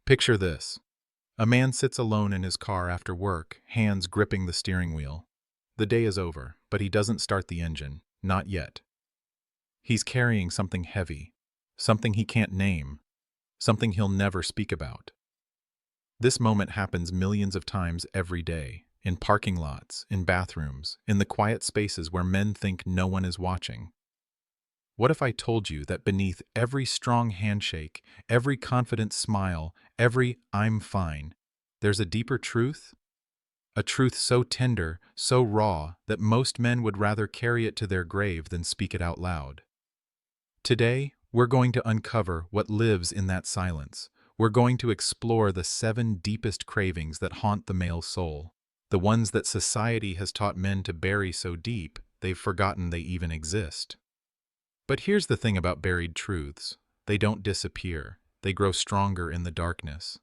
Picture this. A man sits alone in his car after work, hands gripping the steering wheel. The day is over, but he doesn't start the engine. Not yet. He's carrying something heavy, something he can't name, something he'll never speak about. This moment happens millions of times every day, in parking lots, in bathrooms, in the quiet spaces where men think no one is watching. What if I told you that beneath every strong handshake, every confident smile, every "I'm fine," there's a deeper truth? A truth so tender, so raw, that most men would rather carry it to their grave than speak it out loud. Today, we're going to uncover what lives in that silence. We're going to explore the 7 deepest cravings that haunt the male soul, the ones that society has taught men to bury so deep they've forgotten they even exist. But here's the thing about buried truths. They don't disappear. They grow stronger in the darkness.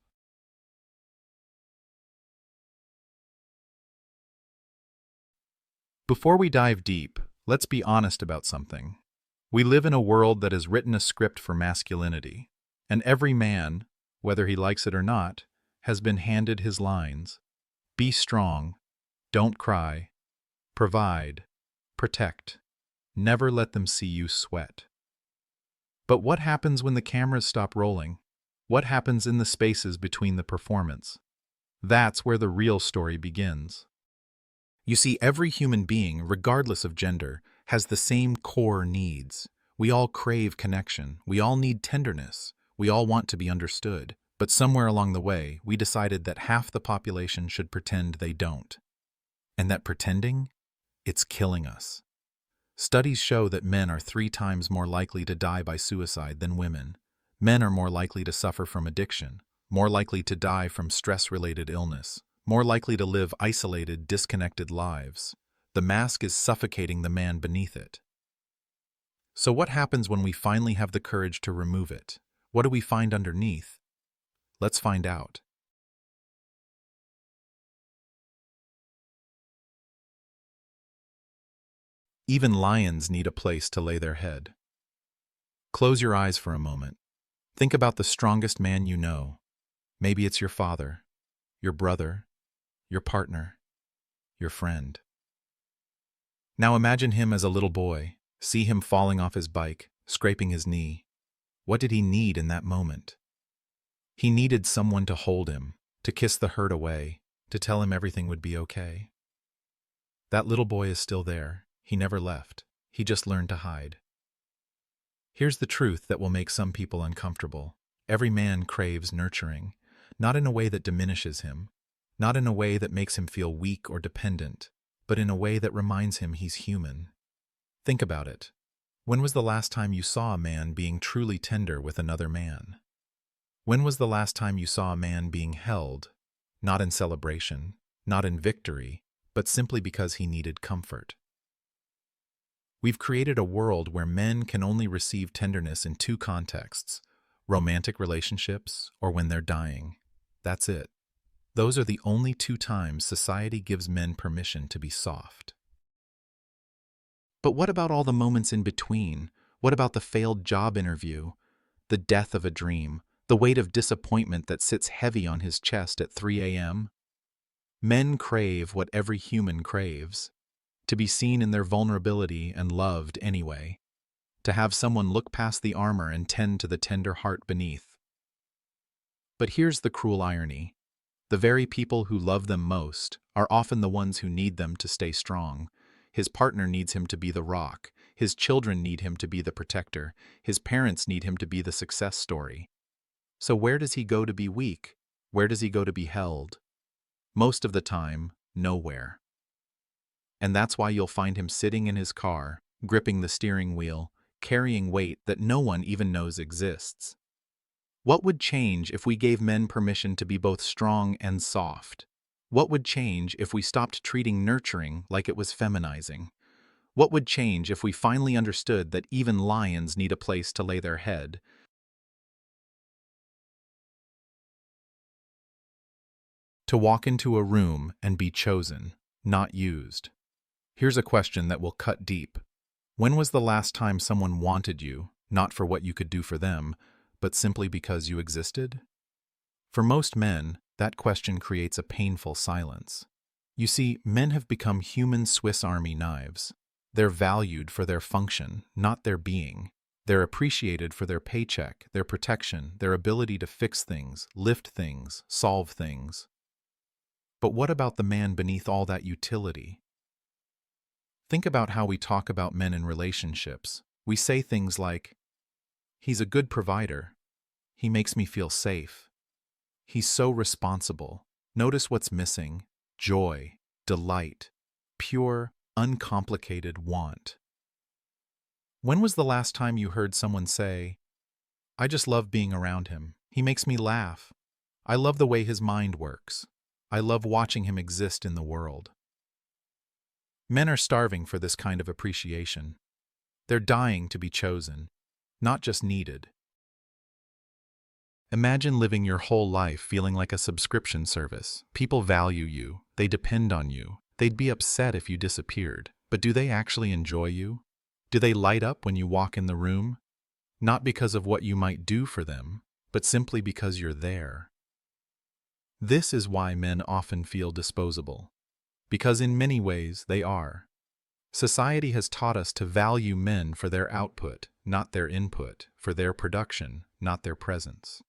Before we dive deep, let's be honest about something. We live in a world that has written a script for masculinity, and every man, whether he likes it or not, has been handed his lines. Be strong, don't cry, provide, protect. Never let them see you sweat. But what happens when the cameras stop rolling? What happens in the spaces between the performance? That's where the real story begins. You see, every human being, regardless of gender, has the same core needs. We all crave connection. We all need tenderness. We all want to be understood. But somewhere along the way, we decided that half the population should pretend they don't. And that pretending, it's killing us. Studies show that men are 3 times more likely to die by suicide than women. Men are more likely to suffer from addiction, more likely to die from stress-related illness, more likely to live isolated, disconnected lives. The mask is suffocating the man beneath it. So what happens when we finally have the courage to remove it? What do we find underneath? Let's find out. Even lions need a place to lay their head. Close your eyes for a moment. Think about the strongest man you know. Maybe it's your father, your brother, your partner, your friend. Now imagine him as a little boy. See him falling off his bike, scraping his knee. What did he need in that moment? He needed someone to hold him, to kiss the hurt away, to tell him everything would be okay. That little boy is still there. He never left. He just learned to hide. Here's the truth that will make some people uncomfortable. Every man craves nurturing, not in a way that diminishes him, not in a way that makes him feel weak or dependent, but in a way that reminds him he's human. Think about it. When was the last time you saw a man being truly tender with another man? When was the last time you saw a man being held, not in celebration, not in victory, but simply because he needed comfort? We've created a world where men can only receive tenderness in 2 contexts: romantic relationships or when they're dying. That's it. Those are the only 2 times society gives men permission to be soft. But what about all the moments in between? What about the failed job interview, the death of a dream, the weight of disappointment that sits heavy on his chest at 3 a.m.? Men crave what every human craves: to be seen in their vulnerability and loved anyway, to have someone look past the armor and tend to the tender heart beneath. But here's the cruel irony. The very people who love them most are often the ones who need them to stay strong. His partner needs him to be the rock. His children need him to be the protector. His parents need him to be the success story. So where does he go to be weak? Where does he go to be held? Most of the time, nowhere. And that's why you'll find him sitting in his car, gripping the steering wheel, carrying weight that no one even knows exists. What would change if we gave men permission to be both strong and soft? What would change if we stopped treating nurturing like it was feminizing? What would change if we finally understood that even lions need a place to lay their head? To walk into a room and be chosen, not used. Here's a question that will cut deep. When was the last time someone wanted you, not for what you could do for them, but simply because you existed? For most men, that question creates a painful silence. You see, men have become human Swiss Army knives. They're valued for their function, not their being. They're appreciated for their paycheck, their protection, their ability to fix things, lift things, solve things. But what about the man beneath all that utility? Think about how we talk about men in relationships. We say things like, "He's a good provider. He makes me feel safe. He's so responsible." Notice what's missing: joy, delight, pure, uncomplicated want. When was the last time you heard someone say, "I just love being around him. He makes me laugh. I love the way his mind works. I love watching him exist in the world"? Men are starving for this kind of appreciation. They're dying to be chosen, not just needed. Imagine living your whole life feeling like a subscription service. People value you. They depend on you. They'd be upset if you disappeared. But do they actually enjoy you? Do they light up when you walk in the room? Not because of what you might do for them, but simply because you're there. This is why men often feel disposable. Because in many ways they are. Society has taught us to value men for their output, not their input, for their production, not their presence.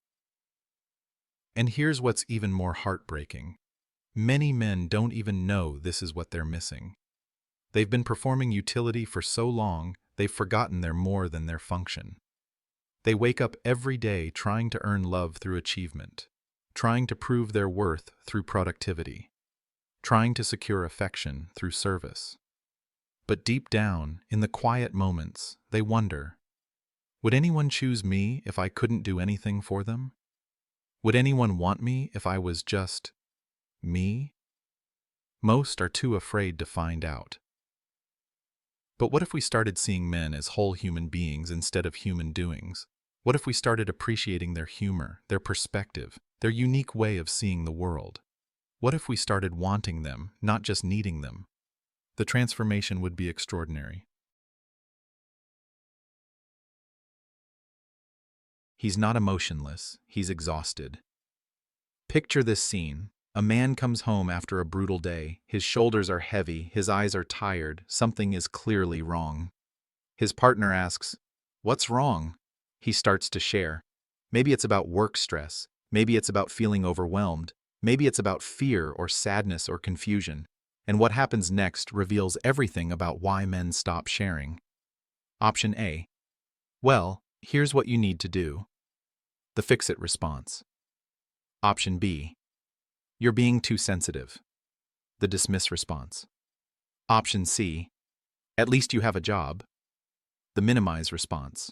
And here's what's even more heartbreaking. Many men don't even know this is what they're missing. They've been performing utility for so long, they've forgotten they're more than their function. They wake up every day trying to earn love through achievement, trying to prove their worth through productivity, trying to secure affection through service. But deep down, in the quiet moments, they wonder, would anyone choose me if I couldn't do anything for them? Would anyone want me if I was just me? Most are too afraid to find out. But what if we started seeing men as whole human beings instead of human doings? What if we started appreciating their humor, their perspective, their unique way of seeing the world? What if we started wanting them, not just needing them? The transformation would be extraordinary. He's not emotionless, he's exhausted. Picture this scene. A man comes home after a brutal day. His shoulders are heavy, his eyes are tired, something is clearly wrong. His partner asks, "What's wrong?" He starts to share. Maybe it's about work stress, maybe it's about feeling overwhelmed, maybe it's about fear or sadness or confusion. And what happens next reveals everything about why men stop sharing. Option A. Well, here's what you need to do. The fix-it response. Option B. You're being too sensitive. The dismiss response. Option C. At least you have a job. The minimize response.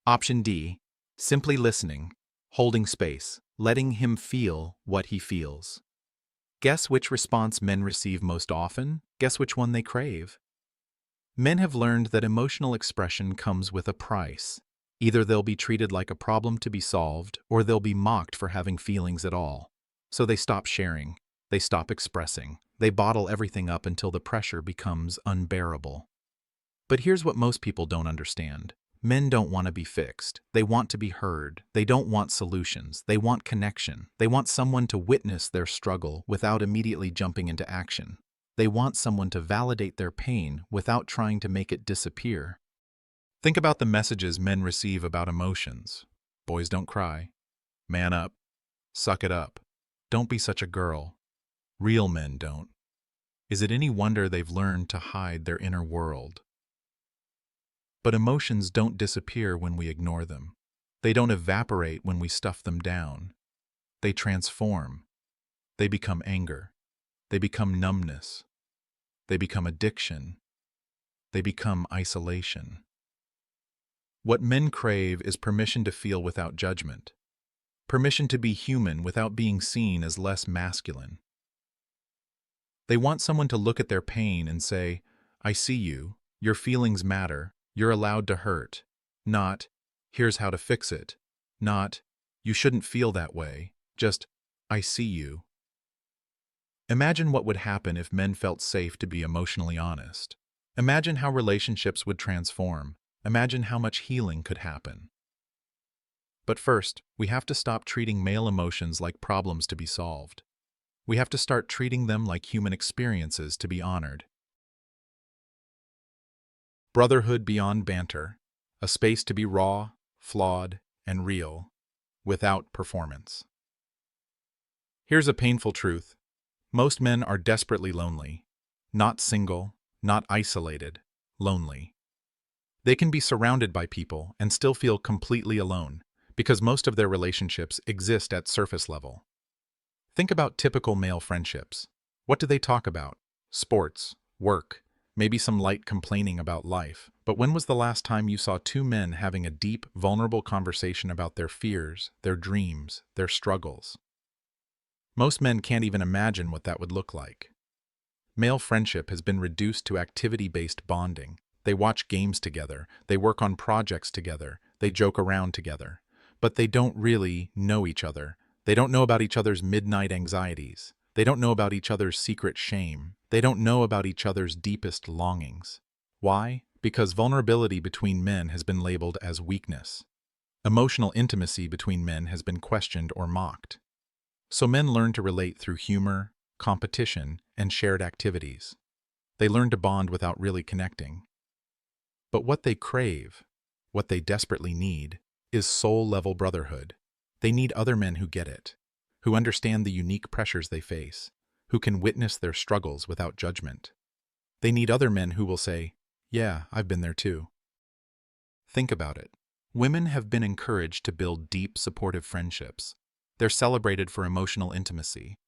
Option D. Simply listening, holding space, letting him feel what he feels. Guess which response men receive most often? Guess which one they crave? Men have learned that emotional expression comes with a price. Either they'll be treated like a problem to be solved, or they'll be mocked for having feelings at all. So they stop sharing, they stop expressing, they bottle everything up until the pressure becomes unbearable. But here's what most people don't understand. Men don't want to be fixed. They want to be heard. They don't want solutions. They want connection. They want someone to witness their struggle without immediately jumping into action. They want someone to validate their pain without trying to make it disappear. Think about the messages men receive about emotions. Boys don't cry. Man up. Suck it up. Don't be such a girl. Real men don't. Is it any wonder they've learned to hide their inner world? But emotions don't disappear when we ignore them. They don't evaporate when we stuff them down. They transform. They become anger. They become numbness. They become addiction. They become isolation. What men crave is permission to feel without judgment. Permission to be human without being seen as less masculine. They want someone to look at their pain and say, "I see you. Your feelings matter. You're allowed to hurt." Not, "Here's how to fix it." Not, "You shouldn't feel that way." Just, "I see you." Imagine what would happen if men felt safe to be emotionally honest. Imagine how relationships would transform. Imagine how much healing could happen. But first, we have to stop treating male emotions like problems to be solved. We have to start treating them like human experiences to be honored. Brotherhood beyond banter, a space to be raw, flawed, and real, without performance. Here's a painful truth. Most men are desperately lonely. Not single, not isolated, lonely. They can be surrounded by people and still feel completely alone, because most of their relationships exist at surface level. Think about typical male friendships. What do they talk about? Sports, work, maybe some light complaining about life. But when was the last time you saw two men having a deep, vulnerable conversation about their fears, their dreams, their struggles? Most men can't even imagine what that would look like. Male friendship has been reduced to activity-based bonding. They watch games together, they work on projects together, they joke around together. But they don't really know each other. They don't know about each other's midnight anxieties. They don't know about each other's secret shame. They don't know about each other's deepest longings. Why? Because vulnerability between men has been labeled as weakness. Emotional intimacy between men has been questioned or mocked. So men learn to relate through humor, competition, and shared activities. They learn to bond without really connecting. But what they crave, what they desperately need, is soul-level brotherhood. They need other men who get it, who understand the unique pressures they face, who can witness their struggles without judgment. They need other men who will say, "Yeah, I've been there too." Think about it. Women have been encouraged to build deep, supportive friendships. They're celebrated for emotional intimacy.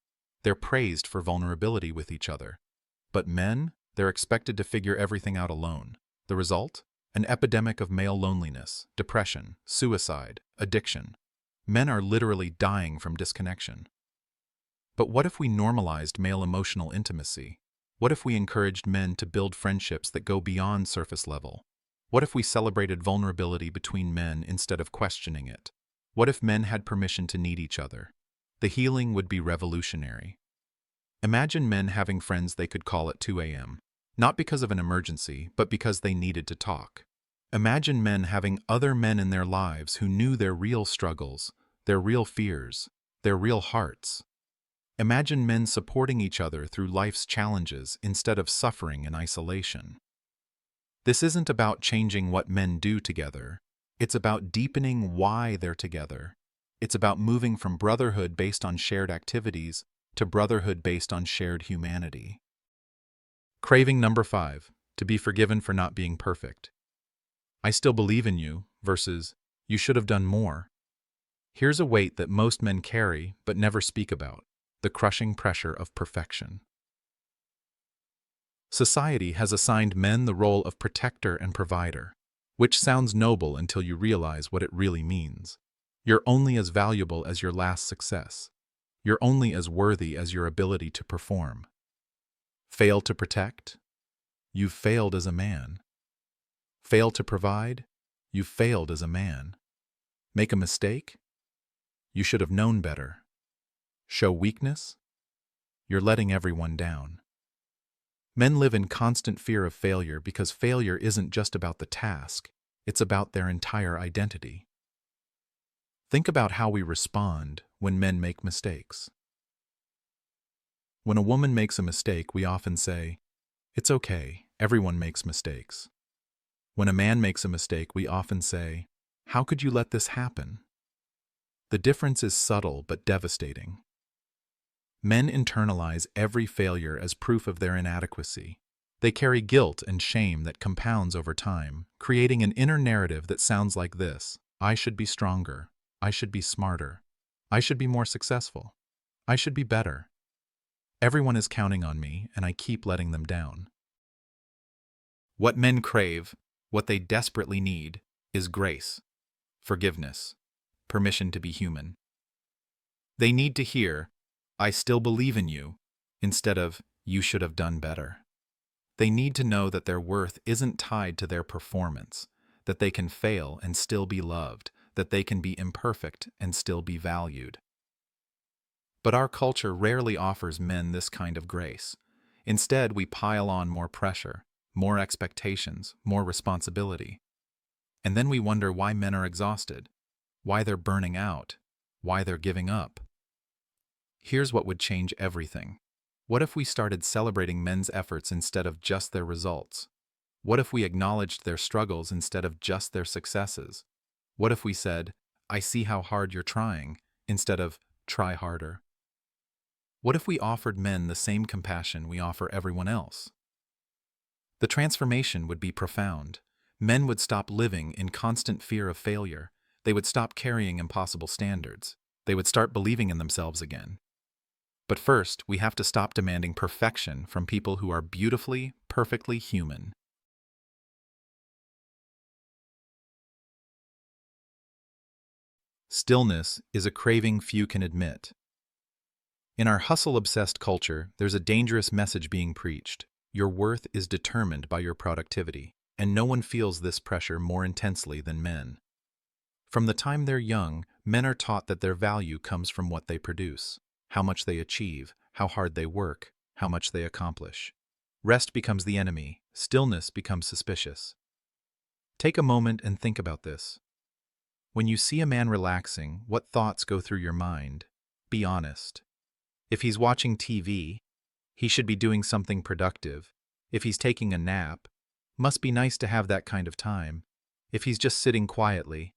They're praised for vulnerability with each other. But men, they're expected to figure everything out alone. The result? An epidemic of male loneliness, depression, suicide, addiction. Men are literally dying from disconnection. But what if we normalized male emotional intimacy? What if we encouraged men to build friendships that go beyond surface level? What if we celebrated vulnerability between men instead of questioning it? What if men had permission to need each other? The healing would be revolutionary. Imagine men having friends they could call at 2 a.m., not because of an emergency, but because they needed to talk. Imagine men having other men in their lives who knew their real struggles, their real fears, their real hearts. Imagine men supporting each other through life's challenges instead of suffering in isolation. This isn't about changing what men do together. It's about deepening why they're together. It's about moving from brotherhood based on shared activities to brotherhood based on shared humanity. Craving number 5, to be forgiven for not being perfect. I still believe in you versus you should have done more. Here's a weight that most men carry but never speak about: the crushing pressure of perfection. Society has assigned men the role of protector and provider, which sounds noble until you realize what it really means. You're only as valuable as your last success. You're only as worthy as your ability to perform. Fail to protect? You've failed as a man. Fail to provide? You've failed as a man. Make a mistake? You should have known better. Show weakness? You're letting everyone down. Men live in constant fear of failure because failure isn't just about the task, it's about their entire identity. Think about how we respond when men make mistakes. When a woman makes a mistake, we often say, "It's okay, everyone makes mistakes." When a man makes a mistake, we often say, "How could you let this happen?" The difference is subtle but devastating. Men internalize every failure as proof of their inadequacy. They carry guilt and shame that compounds over time, creating an inner narrative that sounds like this: I should be stronger. I should be smarter. I should be more successful. I should be better. Everyone is counting on me, and I keep letting them down. What men crave, what they desperately need, is grace, forgiveness, permission to be human. They need to hear, "I still believe in you," instead of, "You should have done better." They need to know that their worth isn't tied to their performance, that they can fail and still be loved, that they can be imperfect and still be valued. But our culture rarely offers men this kind of grace. Instead, we pile on more pressure, more expectations, more responsibility. And then we wonder why men are exhausted. why they're burning out, why they're giving up. Here's what would change everything. What if we started celebrating men's efforts instead of just their results? What if we acknowledged their struggles instead of just their successes? What if we said, "I see how hard you're trying," instead of "try harder"? What if we offered men the same compassion we offer everyone else? The transformation would be profound. Men would stop living in constant fear of failure. They would stop carrying impossible standards. They would start believing in themselves again. But first, we have to stop demanding perfection from people who are beautifully, perfectly human. Stillness is a craving few can admit. In our hustle-obsessed culture, there's a dangerous message being preached. Your worth is determined by your productivity, and no one feels this pressure more intensely than men. From the time they're young, men are taught that their value comes from what they produce, how much they achieve, how hard they work, how much they accomplish. Rest becomes the enemy, stillness becomes suspicious. Take a moment and think about this. When you see a man relaxing, what thoughts go through your mind? Be honest. If he's watching TV, he should be doing something productive. If he's taking a nap, must be nice to have that kind of time. If he's just sitting quietly,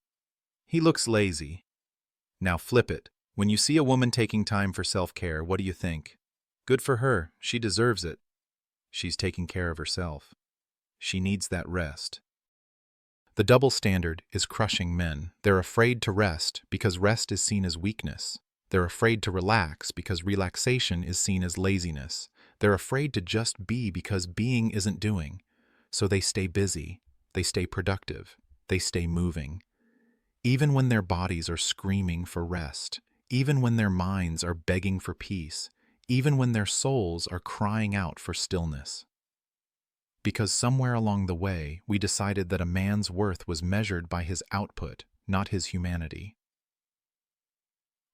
he looks lazy. Now flip it. When you see a woman taking time for self-care, what do you think? Good for her. She deserves it. She's taking care of herself. She needs that rest. The double standard is crushing men. They're afraid to rest because rest is seen as weakness. They're afraid to relax because relaxation is seen as laziness. They're afraid to just be because being isn't doing. So they stay busy. They stay productive. They stay moving. Even when their bodies are screaming for rest, even when their minds are begging for peace, even when their souls are crying out for stillness. Because somewhere along the way, we decided that a man's worth was measured by his output, not his humanity.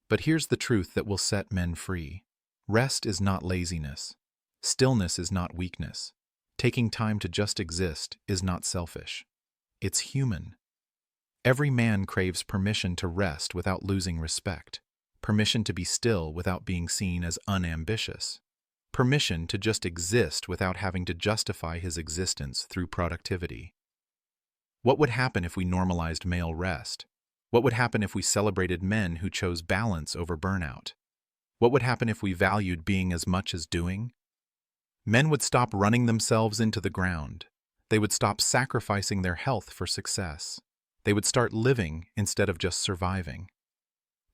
But here's the truth that will set men free. Rest is not laziness. Stillness is not weakness. Taking time to just exist is not selfish. It's human. Every man craves permission to rest without losing respect, permission to be still without being seen as unambitious, permission to just exist without having to justify his existence through productivity. What would happen if we normalized male rest? What would happen if we celebrated men who chose balance over burnout? What would happen if we valued being as much as doing? Men would stop running themselves into the ground. They would stop sacrificing their health for success. They would start living instead of just surviving.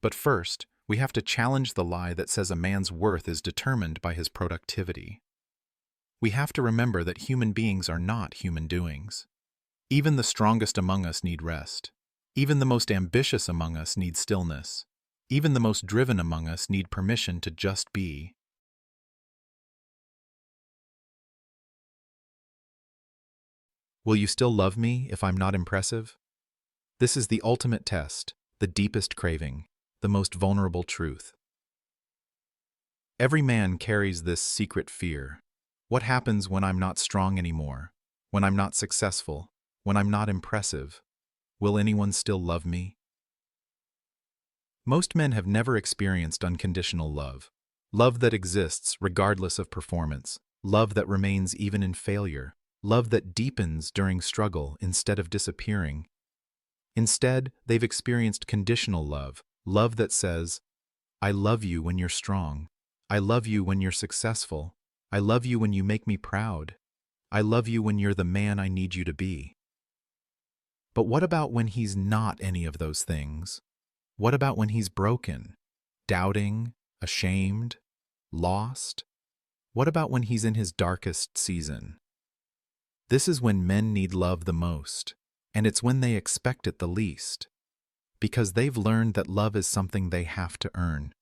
But first, we have to challenge the lie that says a man's worth is determined by his productivity. We have to remember that human beings are not human doings. Even the strongest among us need rest. Even the most ambitious among us need stillness. Even the most driven among us need permission to just be. Will you still love me if I'm not impressive? This is the ultimate test, the deepest craving, the most vulnerable truth. Every man carries this secret fear. What happens when I'm not strong anymore? When I'm not successful? When I'm not impressive? Will anyone still love me? Most men have never experienced unconditional love. Love that exists regardless of performance. Love that remains even in failure. Love that deepens during struggle instead of disappearing. Instead, they've experienced conditional love. Love that says, I love you when you're strong. I love you when you're successful. I love you when you make me proud. I love you when you're the man I need you to be. But what about when he's not any of those things? What about when he's broken, doubting, ashamed, lost? What about when he's in his darkest season? This is when men need love the most, and it's when they expect it the least. Because they've learned that love is something they have to earn,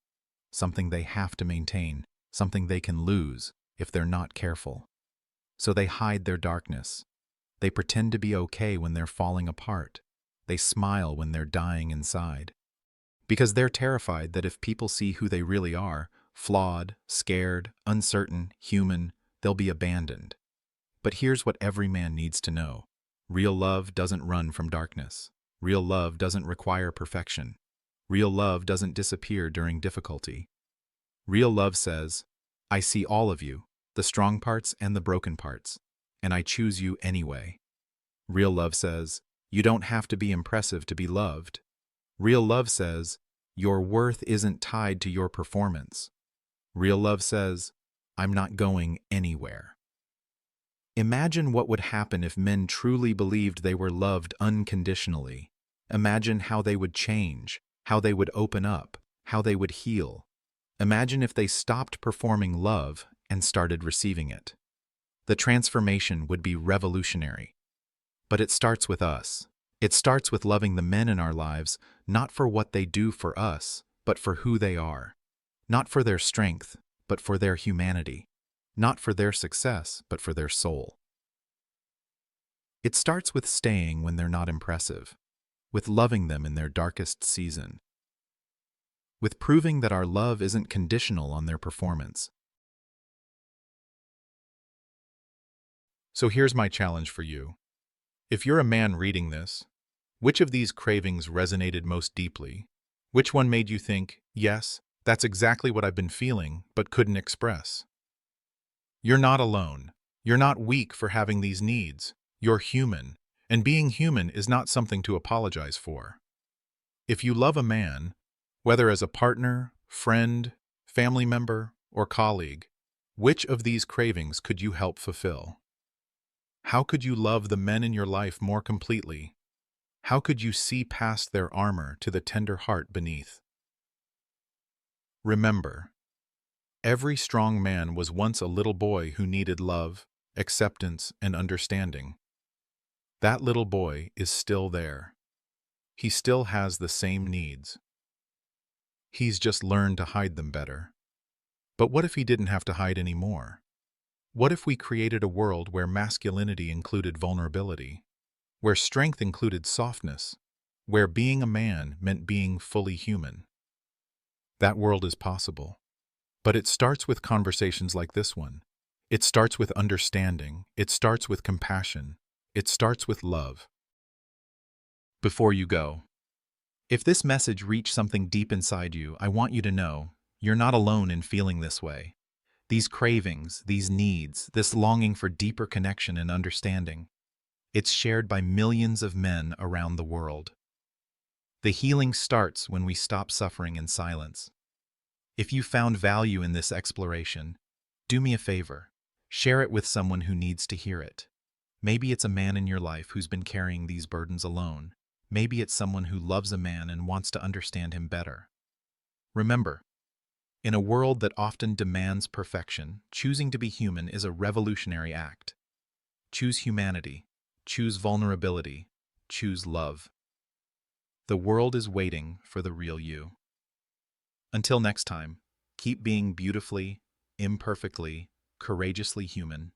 something they have to maintain, something they can lose if they're not careful. So they hide their darkness. They pretend to be okay when they're falling apart. They smile when they're dying inside. Because they're terrified that if people see who they really are, flawed, scared, uncertain, human, they'll be abandoned. But here's what every man needs to know. Real love doesn't run from darkness. Real love doesn't require perfection. Real love doesn't disappear during difficulty. Real love says, I see all of you, the strong parts and the broken parts, and I choose you anyway. Real love says, you don't have to be impressive to be loved. Real love says, your worth isn't tied to your performance. Real love says, I'm not going anywhere. Imagine what would happen if men truly believed they were loved unconditionally. Imagine how they would change, how they would open up, how they would heal. Imagine if they stopped performing love and started receiving it. The transformation would be revolutionary. But it starts with us. It starts with loving the men in our lives, not for what they do for us, but for who they are. Not for their strength, but for their humanity. Not for their success, but for their soul. It starts with staying when they're not impressive, with loving them in their darkest season, with proving that our love isn't conditional on their performance. So here's my challenge for you. If you're a man reading this, which of these cravings resonated most deeply? Which one made you think, yes, that's exactly what I've been feeling, but couldn't express? You're not alone. You're not weak for having these needs. You're human, and being human is not something to apologize for. If you love a man, whether as a partner, friend, family member, or colleague, which of these cravings could you help fulfill? How could you love the men in your life more completely? How could you see past their armor to the tender heart beneath? Remember, every strong man was once a little boy who needed love, acceptance, and understanding. That little boy is still there. He still has the same needs. He's just learned to hide them better. But what if he didn't have to hide anymore? What if we created a world where masculinity included vulnerability, where strength included softness, where being a man meant being fully human? That world is possible. But it starts with conversations like this one. It starts with understanding. It starts with compassion. It starts with love. Before you go, if this message reached something deep inside you, I want you to know you're not alone in feeling this way. These cravings, these needs, this longing for deeper connection and understanding, it's shared by millions of men around the world. The healing starts when we stop suffering in silence. If you found value in this exploration, do me a favor. Share it with someone who needs to hear it. Maybe it's a man in your life who's been carrying these burdens alone. Maybe it's someone who loves a man and wants to understand him better. Remember, in a world that often demands perfection, choosing to be human is a revolutionary act. Choose humanity. Choose vulnerability. Choose love. The world is waiting for the real you. Until next time, keep being beautifully, imperfectly, courageously human.